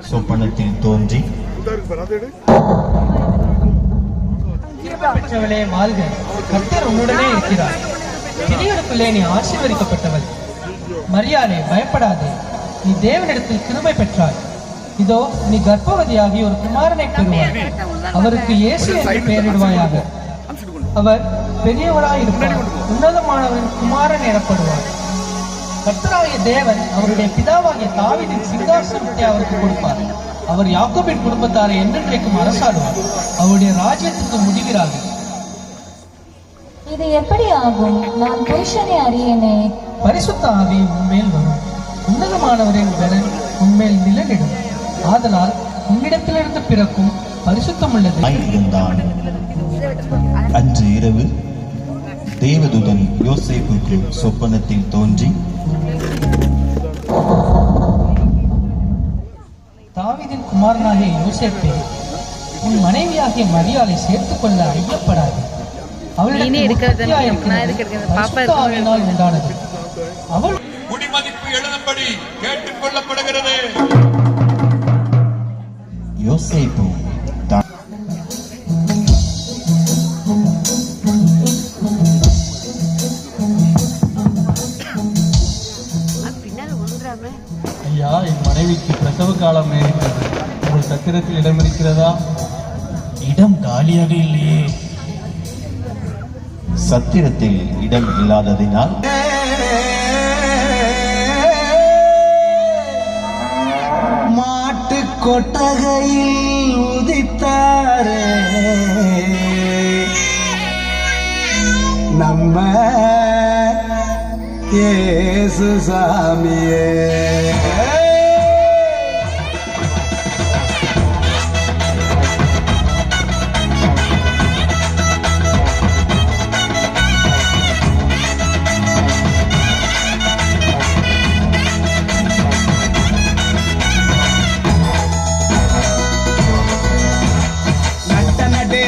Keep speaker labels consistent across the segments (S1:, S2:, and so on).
S1: சொப்பனத்தில் தோன்றி,
S2: பெற்றவளே வாழ்க, கர்த்தர் உன்னுடனே இருக்கிறார். ஸ்திரீகளுக்குள்ளே நீ ஆசீர்வதிக்கப்பட்டவள். மரியாளே, பயப்படாதே, நீ தேவனிடத்தில் கிருபை பெற்றாய். இதோ நீ கர்ப்பவதியாகி ஒரு குமாரனை பெறுவாய். அவருக்கு இயேசு என்று பெயரிடுவாயாக. அவர் பெரியவராயிருப்பார், உன்னதமானவரின் குமாரன் எனப்படுவார். கர்த்தராகிய தேவன் அவருடைய பிதாவாகிய தாவீதின் சிங்காசனத்தை அவருக்கு கொடுப்பார். அவர் யாக்கோபின் குடும்பத்தாரை என்றென்றைக்கும் அரசாடுவார். அவருடைய ராஜ்யத்துக்கு முடிகிறார்கள்.
S3: இது எப்படி ஆகும்? நான் புருஷனை அறியேனே.
S2: பரிசுத்த ஆவி உன்மேல் வரும், உன்னதமானவரின் பலன் உன்மேல் நிலனிடும். ஆதலால் உன்னிடத்திலிருந்து பிறக்கும் பரிசுத்தமுள்ளது.
S1: அன்று இரவு தேவதூதன் யோசேப்புக்கு சொப்பனத்தில் தோன்றி,
S2: தாவீதின் குமாரனாகிய யோசேப்பே, உன் மனைவியாகிய மரியாளை சேர்த்துக் கொள்ள ஐயப்படாது. அவளினால் உண்டானது. அவள்
S4: குடிமதிப்பு எழுதும்படி கேட்டுக் கொள்ளப்படுகிறது.
S1: யோசேப்பு
S2: ஐயா, என் மனைவிக்கு பிரசவ காலம் நேரிட்டது. உங்கள் சத்திரத்தில் இடம் இருக்கிறதா?
S1: இடம் காலியாக இல்லையே. சத்திரத்தில் இடம் இல்லாததினால்
S5: மாட்டு கொட்டகையில் உதித்தாரே நம்ம இயேசு சாமியே.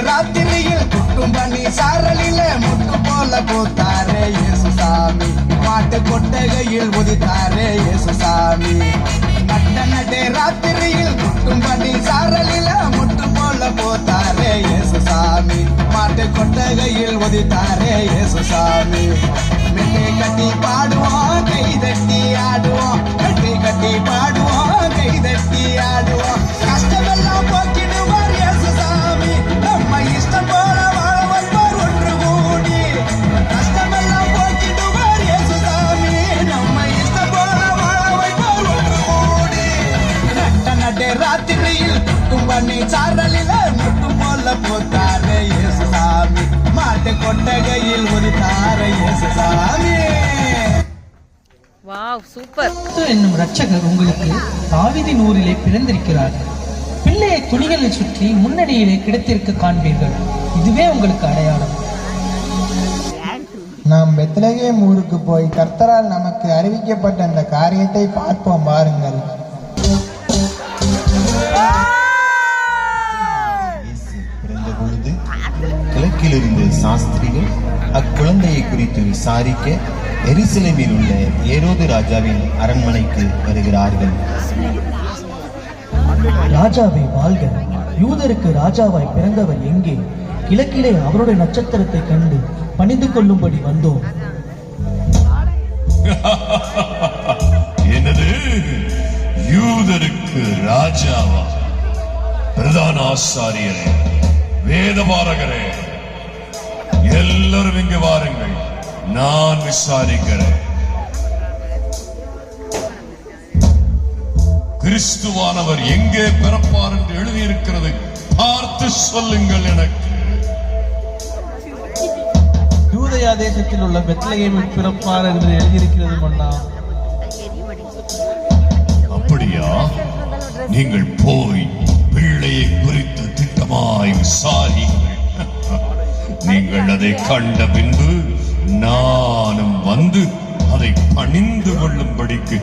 S5: ராத்திரியில் குட்டும் பண்ணி சாரலில முட்டு போல போத்தாரே இயேசு சாமி. மாட்டு கொட்டகையில் உதித்தாரே இயேசு சாமி. நட்டே ராத்திரியில் குட்டும் பண்ணி சாரலில முட்டு போல போத்தாரே இயேசு சாமி. மாட்டு கொட்டகையில் உதித்தாரே இயேசு சாமி. மெட்டை கட்டி பாடுவோம், கை தட்டி ஆடுவோம். மெட்டை கட்டி பாடுவோம், கை தட்டி ஆடுவோம். கஷ்டமெல்லாம் போக்கிடுவார் இயேசு சாமி. நம்ம இஷ்டம் போல வாழ வைப்பார் ஒன்று கூடி. கஷ்டமெல்லாம் போக்கிடுவார் இயேசு சாமி. நம்ம இஷ்டம் போல வாழ வைப்பார் ஒன்று கூடி. நட்டே ராத்திரியில் குட்டும் பண்ணி சாரலில முட்டு போல போத்தாரே இயேசு சாமி. மாட்டு கொட்டகையில் உதித்தாரே இயேசு சாமி.
S6: Wow, super.
S2: என்னும் இரட்சகர் உங்களுக்கு தாவீதின் ஊரிலே பிறந்திருக்கிறார். பிள்ளையை துணிகளில் சுற்றி முன்னணியிலே கிடைத்திருக்க காண்பீர்கள். இதுவே உங்களுக்கு அடையாளம்.
S7: நாம் பெத்லகேம் ஊருக்கு போய் கர்த்தரால் நமக்கு அறிவிக்கப்பட்ட அந்த காரியத்தை பார்ப்போம் வாருங்கள்.
S1: பிறந்த பொழுது கிழக்கிலிருந்து சாஸ்திரிகள் அக்குழந்தையை குறித்து விசாரிக்க எருசலேமில் உள்ள ஏரோது ராஜாவின் அரண்மனைக்கு வருகிறார்கள்.
S8: ராஜாவை வாழ்க, யூதருக்கு ராஜாவாய் பிறந்தவர் எங்கே? கிழக்கிலே அவருடைய நட்சத்திரத்தை கண்டு பணிந்து கொள்ளும்படி வந்தோம்.
S4: என்னது, யூதருக்கு ராஜாவா? பிரதான ஆசாரியரே, வேதபாரகரே, எல்லாரும் இங்கு வாருங்கள், நான் விசாரிக்கிறேன். கிறிஸ்துவானவர் எங்கே பிறப்பார் என்று எழுதியிருக்கிறது, பார்த்து சொல்லுங்கள் எனக்கு.
S2: யூதயா தேசத்தில் உள்ள பெத்லகேமில் பிறப்பார் என்று எழுதியிருக்கிறது மன்னா.
S4: அப்படியா? நீங்கள் போய் பிள்ளையை குறித்து திட்டமாய் விசாரியுங்கள். நீங்கள் அதை கண்ட பின்பு நானும் வந்து அதை பணிந்து கொள்ளும்படிக்கு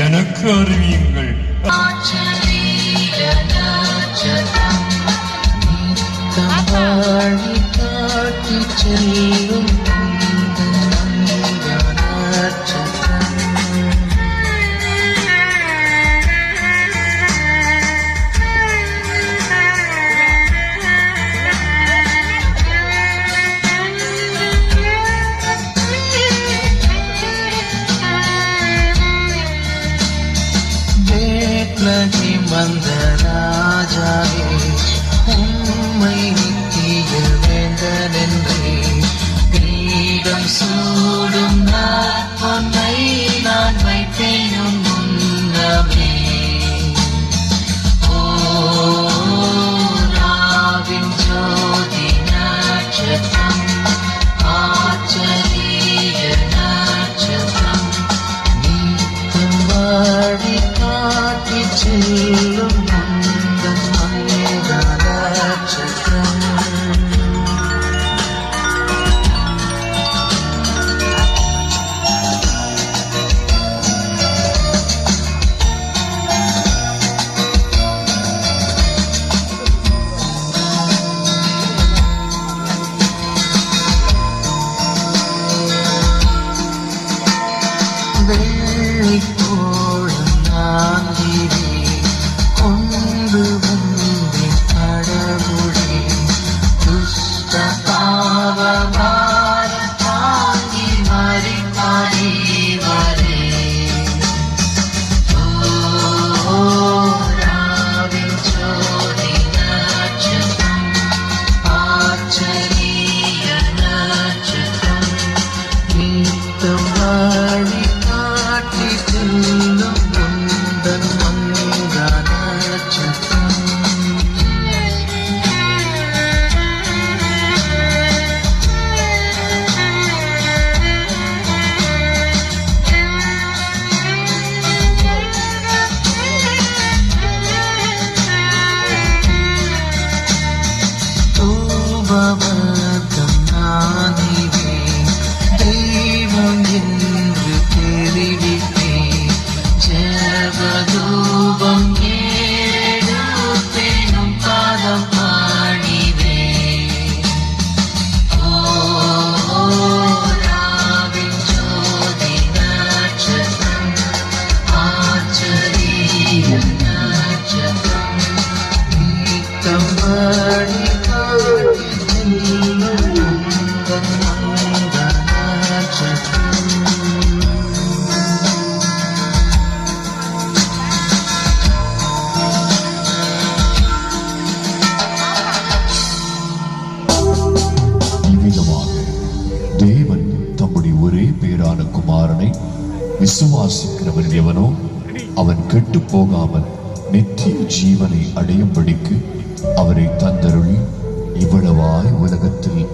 S4: எனக்கு அறிவியுங்கள்.
S6: வந்த ராஜாவே உம்மை நித்திய வேந்தனென்றே கிரீடம் சூடும் பொன்னை நான் வைப்பேன் உன் முன்னமே. ராவின் ஜோதி நட்சத்திரம் ஆச்சரிய நட்சத்திரம் நீத்தம் வாடி காட்டி செல்லும் முந்தன் மனித நட்சத்திரம். வெள்ளித்தோளும் நான்கிலே கொண்டு வந்தேன் கடவுளே துஷ்ட பாவமாய் தாங்கி மறித்தானே வரே. ராவின் ஜோதி நட்சத்திரம் ஆச்சரிய நட்சத்திரம் நீத்தம் வாழி காட்டி செல்லும் முந்தன் மனித நட்சத்திரம். தூபவர்க்கம் நானிவே தெய்வம் என்று தெரிவித்தேன். ஜெபதூபம் ஏடுப்பேனும் பாதம் பாடிவேன். ராவின் ஜோதி நட்சத்திரம் ஆச்சரிய நட்சத்திரம் நீத்தம் வாடி காட்டி செல்லும் முந்தன் மனித நட்சத்திரம்.
S4: இவ்விதமாக தேவன் தம்முடைய ஒரே பேரான குமாரனை விசுவாசிக்கிறவன் எவனோ அவன் கெட்டு போகாமல் நித்திய ஜீவனை அடையும்படிக்கு அவரை தந்தருளி இவ்வளவாய் உலகத்தில்